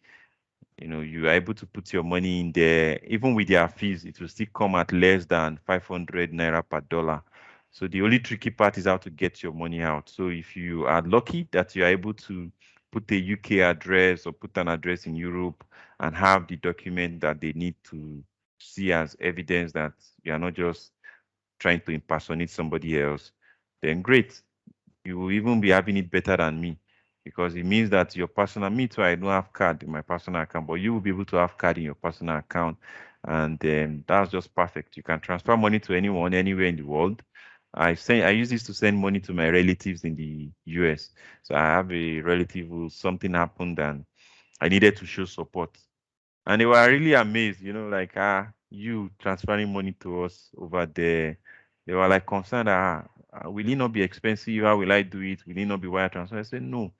You know, you are able to put your money in there, even with their fees, it will still come at less than 500 naira per dollar. So the only tricky part is how to get your money out. So if you are lucky that you are able to put a UK address or put an address in Europe and have the document that they need to see as evidence that you are not just trying to impersonate somebody else, then great. You will even be having it better than me because it means that your personal, me too, I don't have card in my personal account, but you will be able to have card in your personal account. And that's just perfect. You can transfer money to anyone, anywhere in the world. I use this to send money to my relatives in the US. So I have a relative who something happened and I needed to show support. And they were really amazed, you know, like, you transferring money to us over there. They were like concerned, will it not be expensive? How will I do it? Will it not be wire transfer? I said, no,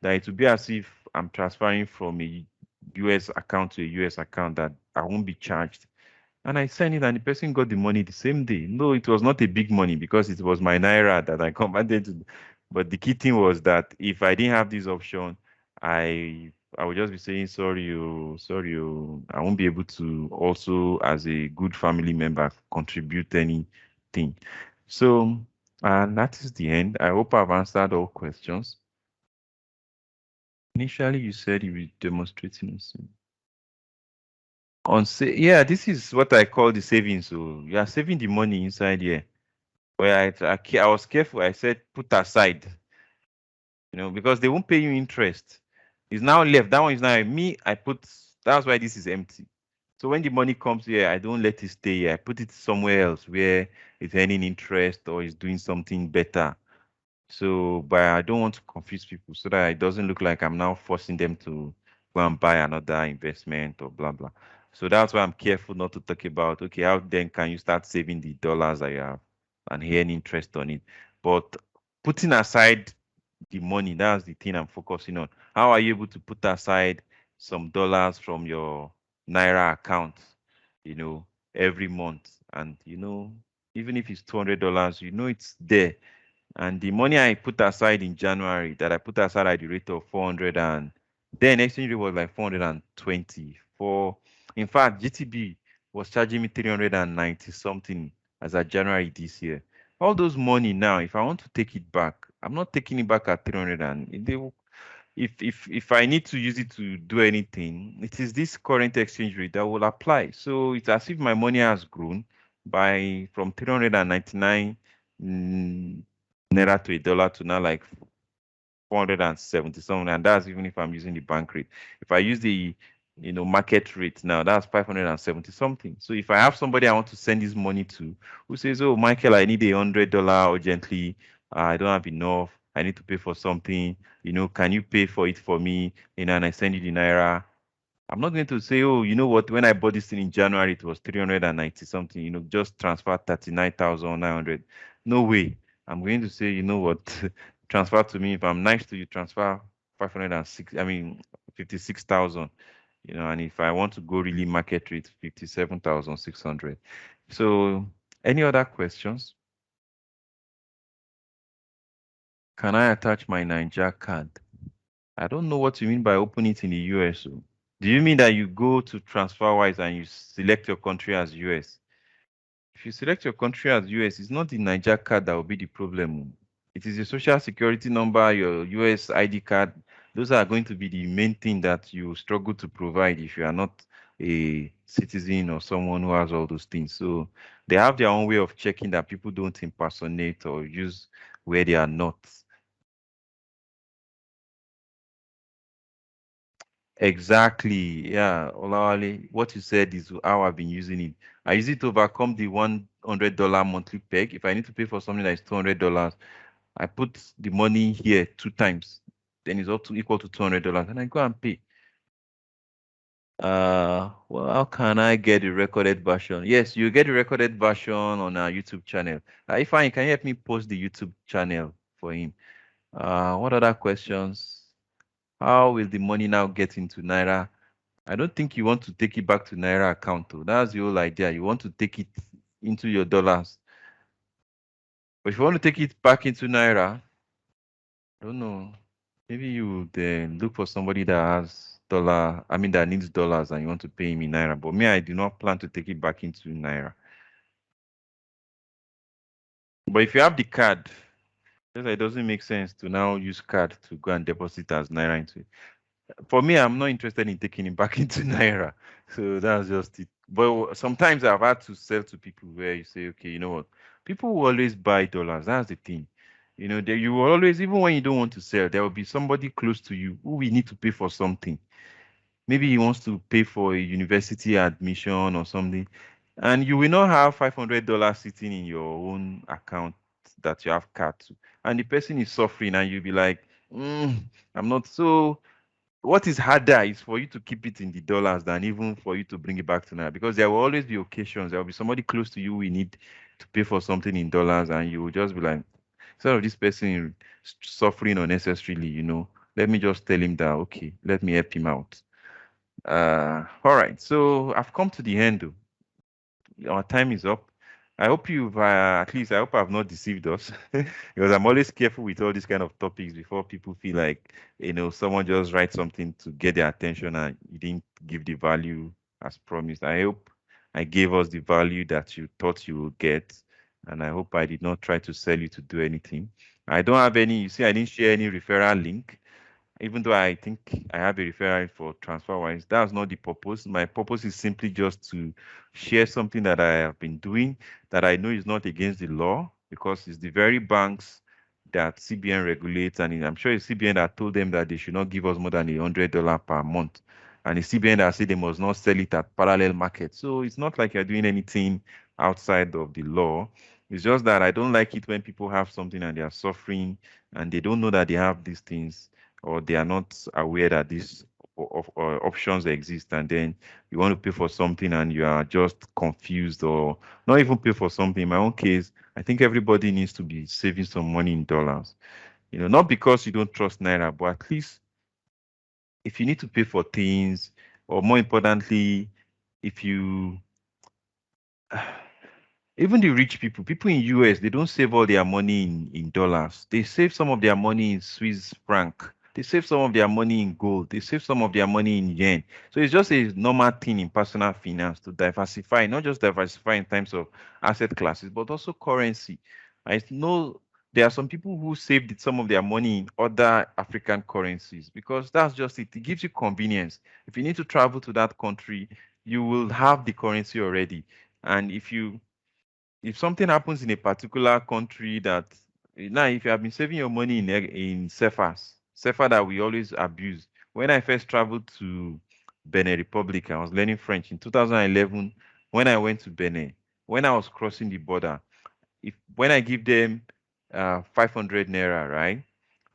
that it will be as if I'm transferring from a US account to a US account that I won't be charged. And I sent it and the person got the money the same day. No, it was not a big money because it was my Naira that I converted to. But the key thing was that if I didn't have this option, I would just be saying, sorry, I won't be able to also, as a good family member, contribute anything. So, and that is the end. I hope I've answered all questions. Initially, you said you were demonstrating yeah, this is what I call the savings. So you are saving the money inside here. Where I was careful. I said put aside, you know, because they won't pay you interest. It's now left. That one is now me. That's why this is empty. So when the money comes here, I don't let it stay here. I put it somewhere else where it's earning interest or it's doing something better. So, but I don't want to confuse people so that it doesn't look like I'm now forcing them to go and buy another investment or blah, blah. So that's why I'm careful not to talk about, okay, how then can you start saving the dollars that you have and earn interest on it? But putting aside the money, that's the thing I'm focusing on. How are you able to put aside some dollars from your Naira account, you know, every month? And, you know, even if it's $200, you know, it's there. And the money I put aside in January that I put aside at the rate of 400 and then exchange rate was like 420 for, in fact, GTB was charging me 390 something as of January this year. All those money now, if I want to take it back, I'm not taking it back at 300 and they will, if I need to use it to do anything, it is this current exchange rate that will apply. So it's as if my money has grown by from 399 naira to a dollar to now like 470 something, and that's even if I'm using the bank rate. If I use the market rate now, that's 570 something. So if I have somebody I want to send this money to who says, oh Michael, I need $100 urgently, I don't have enough, I need to pay for something, can you pay for it for me? And I send you the naira. I'm not going to say, oh, you know what, when I bought this thing in January, it was 390 something, just transfer 39,900. No way. I'm going to say, you know what, transfer to me. If I'm nice to you, transfer 56,000, and if I want to go really market rate, 57,600. So any other questions? Can I attach my Niger card? I don't know what you mean by open it in the US. Do you mean that you go to Transferwise and you select your country as US? If you select your country as US, it's not the Niger card that will be the problem. It is your social security number, your US ID card. Those are going to be the main thing that you struggle to provide if you are not a citizen or someone who has all those things. So they have their own way of checking that people don't impersonate or use where they are not. Exactly. Yeah, Olawale, what you said is how I've been using it. I use it to overcome the $100 monthly peg. If I need to pay for something that is $200, I put the money here 2 times. then it's up to equal to $200, and I go and pay. Well, how can I get the recorded version? Yes, you get the recorded version on our YouTube channel. If I can you help me post the YouTube channel for him. What other questions? How will the money now get into Naira? I don't think you want to take it back to Naira account though. That's the whole idea. You want to take it into your dollars. But if you want to take it back into Naira, I don't know. Maybe you then look for somebody that has that needs dollars and you want to pay him in Naira. But me, I do not plan to take it back into Naira. But if you have the card, it doesn't make sense to now use card to go and deposit as Naira into it. For me, I'm not interested in taking it back into Naira. So that's just it. But sometimes I've had to sell to people where you say, okay, you know what? People will always buy dollars. That's the thing. You know, you will always, even when you don't want to sell, there will be somebody close to you who will need to pay for something. Maybe he wants to pay for a university admission or something, and you will not have $500 sitting in your own account that you have card to, and the person is suffering, and you'll be like, I'm not so. What is harder is for you to keep it in the dollars than even for you to bring it back to Naira, because there will always be occasions. There will be somebody close to you we need to pay for something in dollars, and you will just be like, instead of this person suffering unnecessarily, you know, let me just tell him that, okay, let me help him out. All right, so I've come to the end though. Our time is up. I hope you've at least I hope I've not deceived us because I'm always careful with all these kind of topics before people feel like, you know, someone just writes something to get their attention and you didn't give the value as promised. I hope I gave us the value that you thought you would get, and I hope I did not try to sell you to do anything. I don't have any, you see, I didn't share any referral link. Even though I think I have a referral for Transferwise, that's not the purpose. My purpose is simply just to share something that I have been doing that I know is not against the law, because it's the very banks that CBN regulates, and I'm sure it's CBN that told them that they should not give us more than $100 per month. And it's CBN that said they must not sell it at parallel market. So it's not like you're doing anything outside of the law. It's just that I don't like it when people have something and they are suffering and they don't know that they have these things, or they are not aware that these options exist, and then you want to pay for something and you are just confused, or not even pay for something. In my own case, I think everybody needs to be saving some money in dollars. You know, not because you don't trust Naira, but at least if you need to pay for things, or more importantly, if you even the rich people in US, they don't save all their money in dollars. They save some of their money in Swiss franc. They save some of their money in gold. They save some of their money in yen. So it's just a normal thing in personal finance to diversify, not just diversify in terms of asset classes, but also currency. I know there are some people who saved some of their money in other African currencies, because that's just it. It gives you convenience. If you need to travel to that country, you will have the currency already. And if something happens in a particular country that, now if you have been saving your money in CFA that we always abuse. When I first traveled to Benin Republic, I was learning French in 2011. When I went to Benin, when I was crossing the border, when I give them 500 naira, right,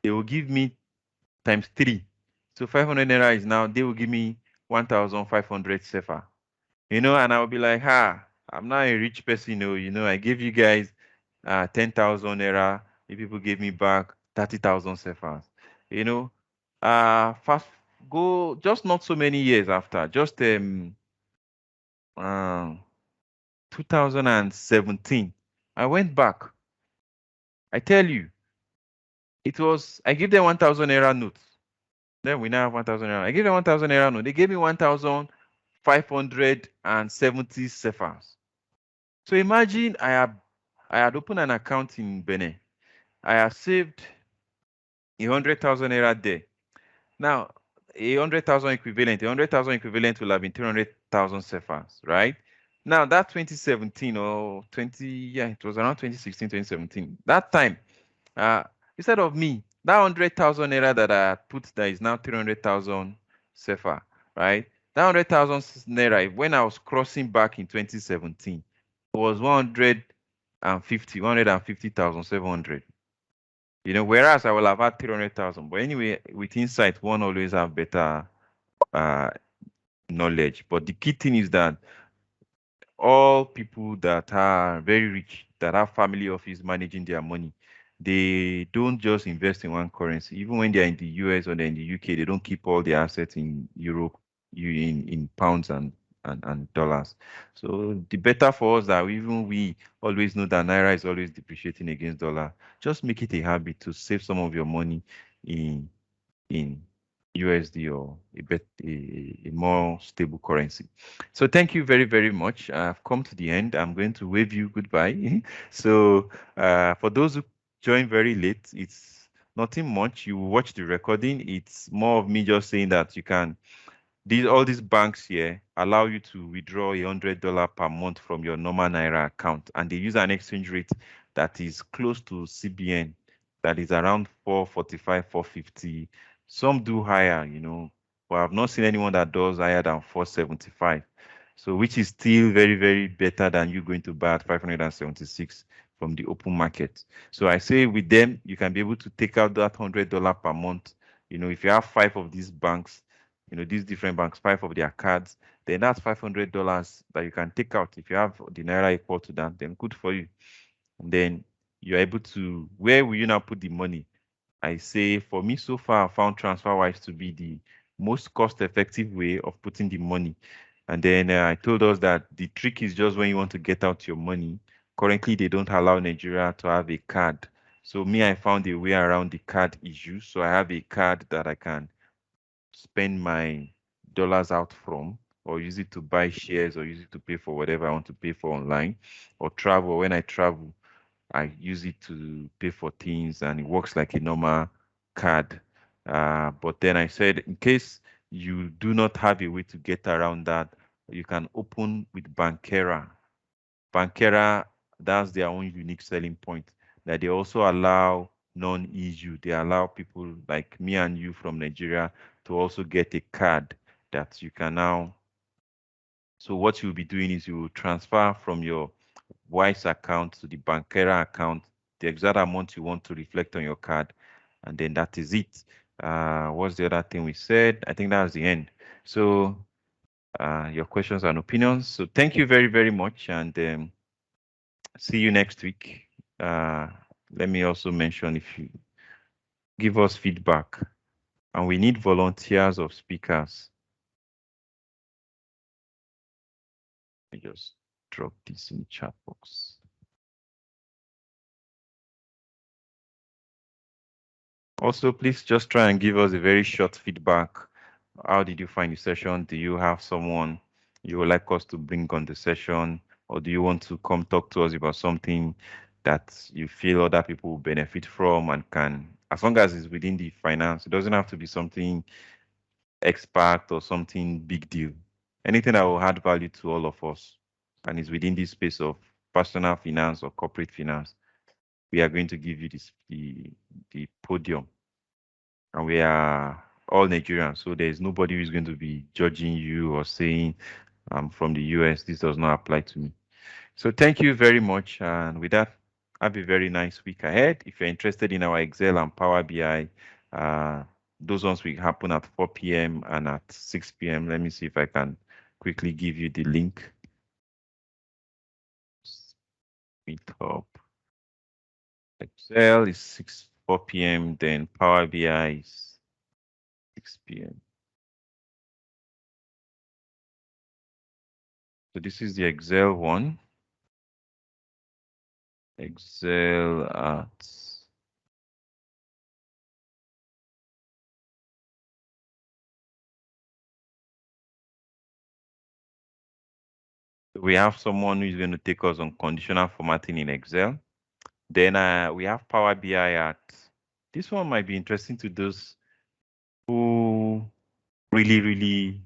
they will give me times 3. So 500 naira is now, they will give me 1,500 CFA. You know, and I'll be like, I'm not a rich person, you know, I gave you guys 10,000 naira. You people gave me back 30,000 CFAs. You know, fast go, just not so many years after, just 2017, I went back. I tell you, I give them 1,000 naira notes. Then we now have 1,000 naira. I give them 1,000 naira note. They gave me 1,570 CFAs. So imagine I had opened an account in Benin. I have saved 100,000 naira there. Now, 100,000 equivalent will have been 300,000 CFAs, right? Now, that 2017 or 20, yeah, it was around 2016, 2017. That time, instead of me, that 100,000 naira that I had put there is now 300,000 CFA, right? That 100,000 naira, when I was crossing back in 2017, it was 150,700. You know, whereas I will have had 300,000. But anyway, with insight, one always have better knowledge. But the key thing is that all people that are very rich, that have family office managing their money, they don't just invest in one currency. Even when they're in the US or they're in the UK, they don't keep all their assets in Europe, in pounds and dollars. So the better for us that even we always know that Naira is always depreciating against dollar. Just make it a habit to save some of your money in USD or a more stable currency. So thank you very, very much. I've come to the end. I'm going to wave you goodbye. So for those who joined very late, it's nothing much. You watch the recording. It's more of me just saying that you can all these banks here allow you to withdraw $100 per month from your normal Naira account, and they use an exchange rate that is close to CBN, that is around 445, 450. Some do higher, you know, but I've not seen anyone that does higher than 475. So, which is still very, very better than you going to buy at 576 from the open market. So I say with them, you can be able to take out that $100 per month. You know, if you have 5 of these banks, you know, these different banks, 5 of their cards, then that's $500 that you can take out. If you have the Naira equal to that, then good for you. And then you're able to, where will you now put the money? I say for me so far, I found Transferwise to be the most cost-effective way of putting the money. And then I told us that the trick is just when you want to get out your money. Currently, they don't allow Nigeria to have a card. So me, I found a way around the card issue. So I have a card that I can spend my dollars out from, or use it to buy shares, or use it to pay for whatever I want to pay for online, or travel. When I travel, I use it to pay for things, and it works like a normal card. But then I said, in case you do not have a way to get around that, you can open with Bankera. Bankera, that's their own unique selling point, that they also allow non-EU. They allow people like me and you from Nigeria to also get a card that you can now. So what you'll be doing is you will transfer from your Wise account to the Bankera account, the exact amount you want to reflect on your card, and then that is it. What's the other thing we said? I think that's the end. So your questions and opinions. So thank you very, very much, and see you next week. Let me also mention, if you give us feedback, and we need volunteers of speakers. Let me just drop this in the chat box. Also, please just try and give us a very short feedback. How did you find the session? Do you have someone you would like us to bring on the session? Or do you want to come talk to us about something that you feel other people will benefit from and can, as long as it's within the finance, it doesn't have to be something expert or something big deal. Anything that will add value to all of us and is within this space of personal finance or corporate finance, we are going to give you the podium. And we are all Nigerians, so there's nobody who's going to be judging you or saying, I'm from the US, this does not apply to me. So thank you very much. And with that, have a very nice week ahead. If you're interested in our Excel and Power BI, those ones will happen at 4 p.m. and at 6 p.m. Let me see if I can quickly give you the link. Meet up. Excel is 4 p.m. Then Power BI is 6 p.m. So this is the Excel one. Excel at we have someone who is going to take us on conditional formatting in Excel. Then we have Power BI at, this one might be interesting to those who really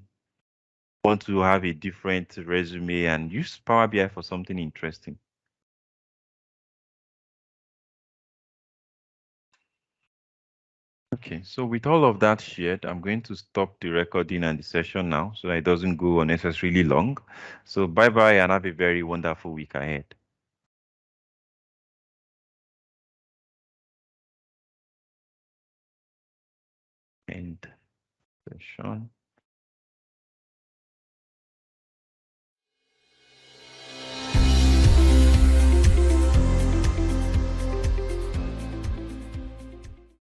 want to have a different resume and use Power BI for something interesting. Okay, so with all of that shared, I'm going to stop the recording and the session now so that it doesn't go unnecessarily long. So bye-bye and have a very wonderful week ahead. End session.